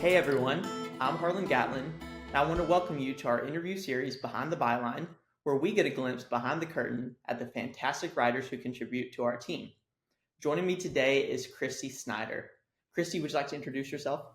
Hey everyone, I'm Harlan Gatlin, and I want to welcome you to our interview series Behind the Byline, where we get a glimpse behind the curtain at the fantastic writers who contribute to our team. Joining me today is Kristy Snyder. Kristy, would you like to introduce yourself?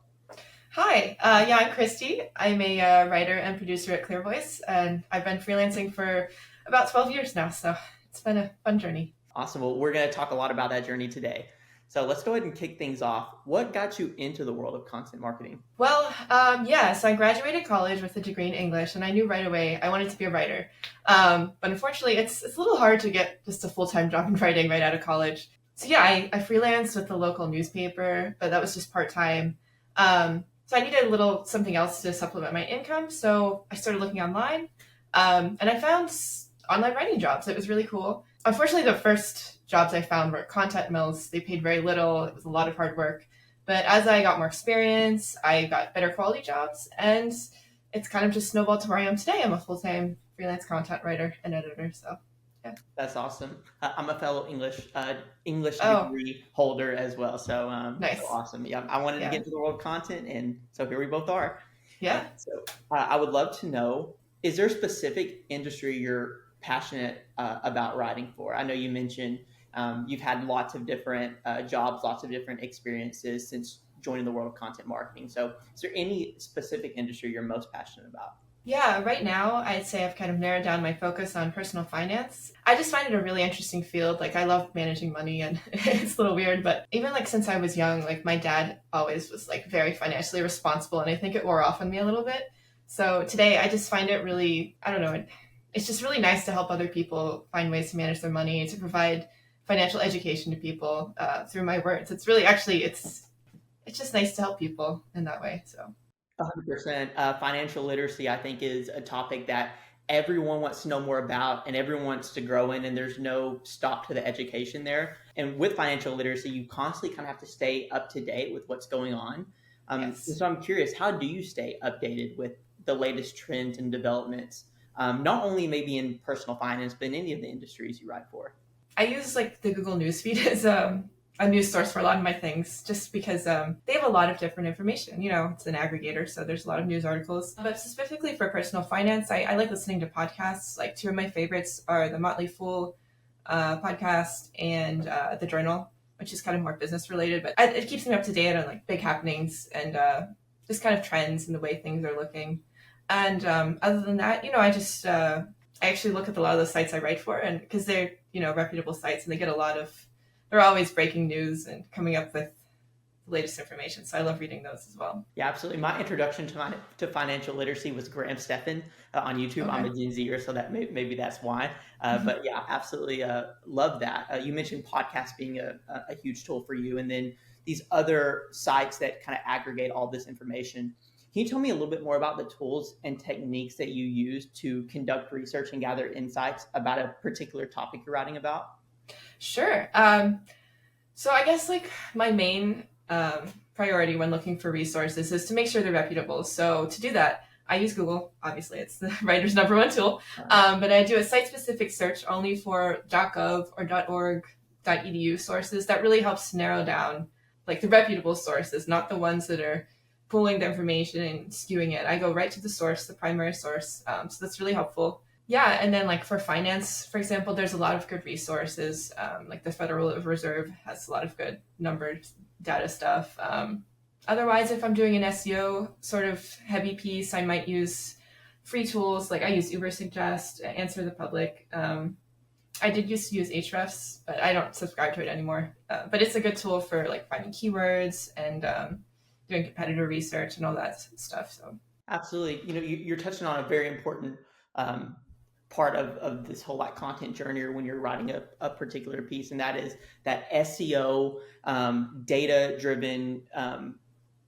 Hi, I'm Kristy. I'm a writer and producer at ClearVoice, and I've been freelancing for about 12 years now, so it's been a fun journey. Awesome. Well, we're going to talk a lot about that journey today. So let's go ahead and kick things off. What got you into the world of content marketing? So I graduated college with a degree in English, and I knew right away I wanted to be a writer. But unfortunately, it's a little hard to get just a full-time job in writing right out of college. So yeah, I freelanced with the local newspaper, but that was just part-time. So I needed something else to supplement my income, so I started looking online, and I found online writing jobs. It was really cool. Unfortunately, the first jobs I found were content mills. They paid very little. It was a lot of hard work. But as I got more experience, I got better quality jobs, and it's kind of just snowballed to where I am today. I'm a full-time freelance content writer and editor. So, yeah. That's awesome. I'm a fellow English Oh, degree holder as well. So nice. awesome. Yeah, I wanted to get Yeah. into the world of content, and so here we both are. Yeah. I would love to know: is there a specific industry you're passionate about writing for? I know you mentioned you've had lots of different jobs, lots of different experiences since joining the world of content marketing. So, is there any specific industry you're most passionate about? Yeah, right now I'd say I've kind of narrowed down my focus on personal finance. I just find it a really interesting field. Like I love managing money and it's a little weird, but even like since I was young, like my dad always was like very financially responsible and I think it wore off on me a little bit. So today I just find it really, I don't know, it's just really nice to help other people find ways to manage their money, to provide financial education to people through my words. It's really actually, it's just nice to help people in that way. So 100%. Financial literacy, I think, is a topic that everyone wants to know more about and everyone wants to grow in, and there's no stop to the education there. And with financial literacy, you constantly kind of have to stay up to date with what's going on. yes. So I'm curious, how do you stay updated with the latest trends and developments, not only maybe in personal finance, but in any of the industries you write for? I use like the Google Newsfeed as a news source for a lot of my things, just because they have a lot of different information. You know, it's an aggregator, so there's a lot of news articles. But specifically for personal finance, I like listening to podcasts. Like two of my favorites are the Motley Fool podcast and the Journal, which is kind of more business related, but it keeps me up to date on like big happenings and just kind of trends and the way things are looking. And other than that, you know, I actually look at a lot of the sites I write for, and because they're reputable sites and they get a lot of they're always breaking news and coming up with the latest information. So I love reading those as well. Yeah, absolutely. My introduction to financial literacy was Graham Stephan on YouTube. I'm Okay. a Gen Zer, so maybe that's why. But yeah, absolutely love that. You mentioned podcasts being a huge tool for you, and then these other sites that kind of aggregate all this information. Can you tell me a little bit more about the tools and techniques that you use to conduct research and gather insights about a particular topic you're writing about? Sure. So I guess like my main priority when looking for resources is to make sure they're reputable. So to do that, I use Google. Obviously, it's the writer's number one tool. But I do a site-specific search only for .gov or .org, .edu sources. That really helps narrow down like the reputable sources, not the ones that are pulling the information and skewing it. I go right to the source, the primary source. So that's really helpful. Yeah, and then like for finance, for example, there's a lot of good resources. Like the Federal Reserve has a lot of good numbered data stuff. Otherwise, if I'm doing an SEO sort of heavy piece, I might use free tools. Like I use Ubersuggest, Answer the Public. I did used to use Ahrefs, but I don't subscribe to it anymore. But it's a good tool for like finding keywords and doing competitor research and all that stuff. So Absolutely. You're touching on a very important um, part of this whole like content journey or when you're writing a particular piece, and that is that SEO data driven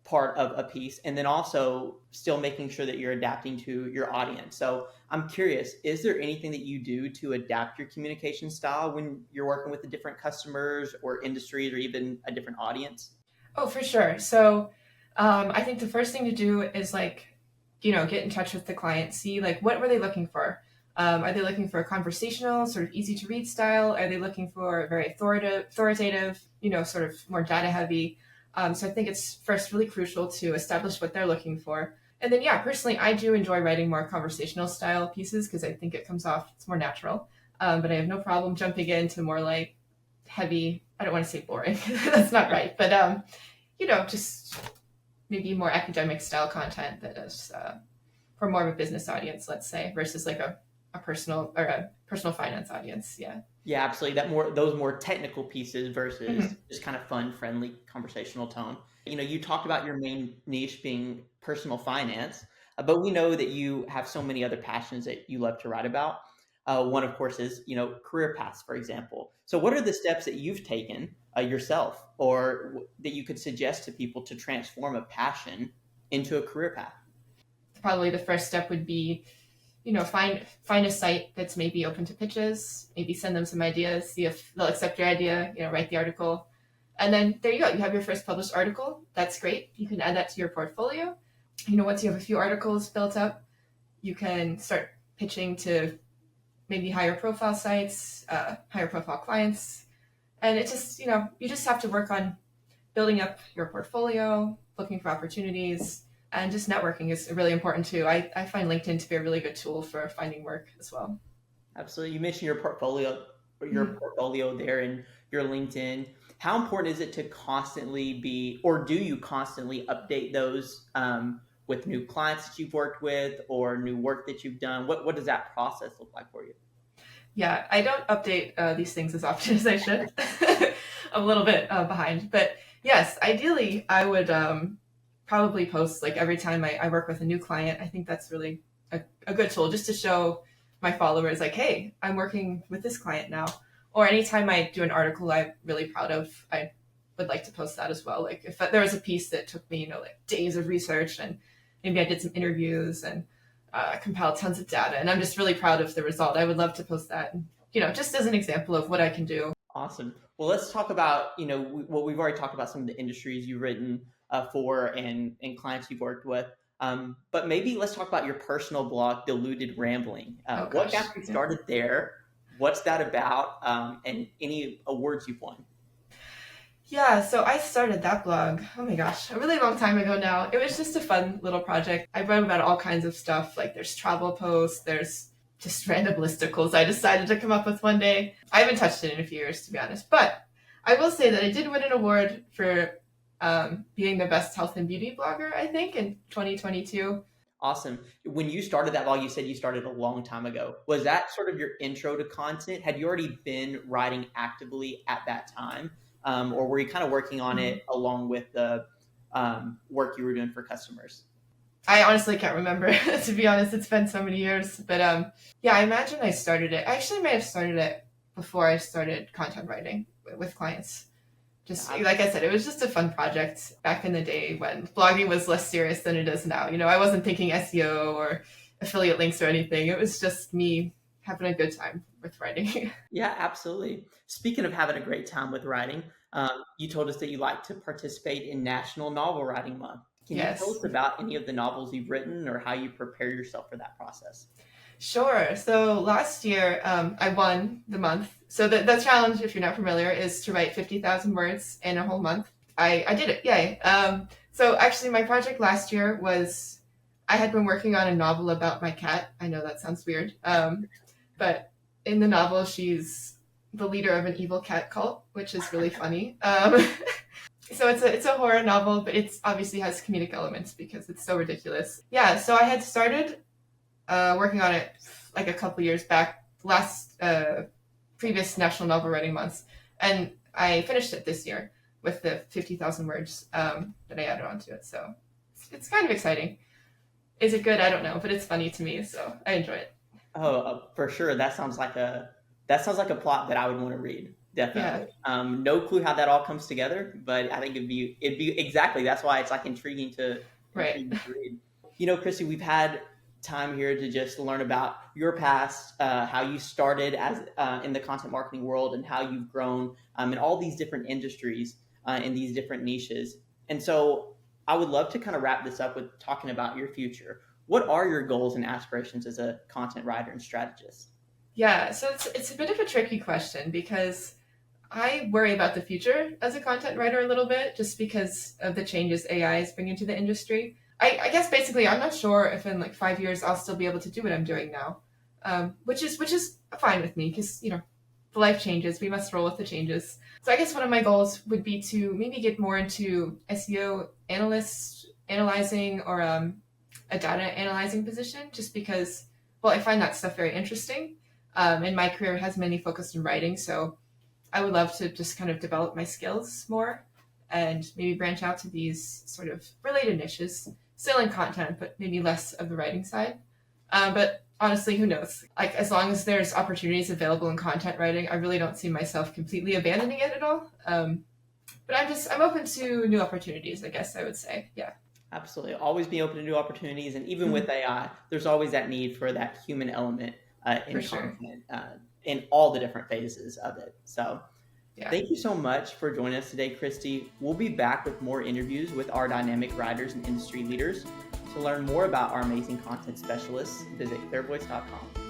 part of a piece, and then also still making sure that you're adapting to your audience. So I'm curious, is there anything that you do to adapt your communication style when you're working with the different customers or industries or even a different audience? oh, for sure. So I think the first thing to do is like, get in touch with the client, see like what were they looking for? Are they looking for a conversational, sort of easy to read style? Are they looking for a very authoritative, sort of more data heavy? So I think it's first really crucial to establish what they're looking for. And then, yeah, personally, I do enjoy writing more conversational style pieces because I think it comes off, it's more natural. But I have no problem jumping into more like heavy, I don't want to say boring, that's not right. But, just maybe more academic style content that is for more of a business audience, let's say, versus like a personal finance audience. Yeah. Yeah, absolutely. Those more technical pieces versus Mm-hmm. just kind of fun, friendly, conversational tone. You talked about your main niche being personal finance, but we know that you have so many other passions that you love to write about. One, of course, is career paths, for example. So, what are the steps that you've taken yourself, or that you could suggest to people to transform a passion into a career path? Probably the first step would be find a site that's maybe open to pitches, maybe send them some ideas, see if they'll accept your idea, write the article. And then there you go. You have your first published article. That's great. You can add that to your portfolio. Once you have a few articles built up, you can start pitching to maybe higher profile sites, higher profile clients. And it just, you just have to work on building up your portfolio, looking for opportunities, and just networking is really important too. I find LinkedIn to be a really good tool for finding work as well. Absolutely. You mentioned your Mhm. portfolio there and your LinkedIn. How important is it to constantly or do you constantly update those with new clients that you've worked with or new work that you've done? What does that process look like for you? Yeah, I don't update these things as often as I should. I'm a little bit behind, but yes, ideally I would probably post like every time I work with a new client. I think that's really a good tool just to show my followers like, hey, I'm working with this client now. Or anytime I do an article I'm really proud of, I would like to post that as well. Like if there was a piece that took me, like days of research and maybe I did some interviews and compiled tons of data and I'm just really proud of the result. I would love to post that, just as an example of what I can do. Awesome. Well, let's talk about, we've already talked about some of the industries you've written for and clients you've worked with. But maybe let's talk about your personal blog, Diluted Rambling. Oh What gosh. got you Yeah. started there? What's that about? And any awards you've won? Yeah, so I started that blog, oh my gosh, a really long time ago now. It was just a fun little project. I wrote about all kinds of stuff, like there's travel posts, there's just random listicles I decided to come up with one day. I haven't touched it in a few years, to be honest. But I will say that I did win an award for being the best health and beauty blogger, I think, in 2022. Awesome. When you started that blog, you said you started a long time ago. Was that sort of your intro to content? Had you already been writing actively at that time? Or were you kind of working on Mhm. it along with the work you were doing for customers? I honestly can't remember, to be honest. It's been so many years. But yeah, I imagine I started it. I actually may have started it before I started content writing with clients. Just like I said, it was just a fun project back in the day when blogging was less serious than it is now. I wasn't thinking SEO or affiliate links or anything. It was just me having a good time with writing. Yeah, absolutely. Speaking of having a great time with writing, you told us that you like to participate in National Novel Writing Month. Can you tell Yes. us about any of the novels you've written or how you prepare yourself for that process? Sure. So last year, I won the month. So the challenge, if you're not familiar, is to write 50,000 words in a whole month. I did it. Yay. So actually, my project last year was I had been working on a novel about my cat. I know that sounds weird. But in the novel, she's the leader of an evil cat cult, which is really funny. So it's a horror novel, but it's obviously has comedic elements because it's so ridiculous. Yeah, so I had started working on it like a couple years back, last previous National Novel Writing Months, and I finished it this year with the 50,000 words that I added onto it. So it's kind of exciting. Is it good? I don't know, but it's funny to me, so I enjoy it. Oh, for sure. That sounds like a plot that I would want to read. Yeah, Definitely. No clue how that all comes together, but I think it'd be exactly. That's why it's like right. intriguing to read. Christy, we've had time here to just learn about your past, how you started as in the content marketing world, and how you've grown in all these different industries in these different niches. And so, I would love to kind of wrap this up with talking about your future. What are your goals and aspirations as a content writer and strategist? Yeah, so it's a bit of a tricky question because I worry about the future as a content writer a little bit, just because of the changes AI is bringing to the industry. I guess basically, I'm not sure if in like 5 years I'll still be able to do what I'm doing now, which is fine with me because the life changes. We must roll with the changes. So I guess one of my goals would be to maybe get more into SEO analyzing, or a data analyzing position, just because, well, I find that stuff very interesting. And my career has mainly focused on writing, so I would love to just kind of develop my skills more and maybe branch out to these sort of related niches, still in content, but maybe less of the writing side. But honestly, who knows? Like, as long as there's opportunities available in content writing, I really don't see myself completely abandoning it at all. But I'm open to new opportunities, I guess I would say. Yeah. Absolutely. Always be open to new opportunities. And even with AI, there's always that need for that human element in For sure. content in all the different phases of it. So Yeah. thank you so much for joining us today, Kristy. We'll be back with more interviews with our dynamic writers and industry leaders. To learn more about our amazing content specialists, visit clearvoice.com.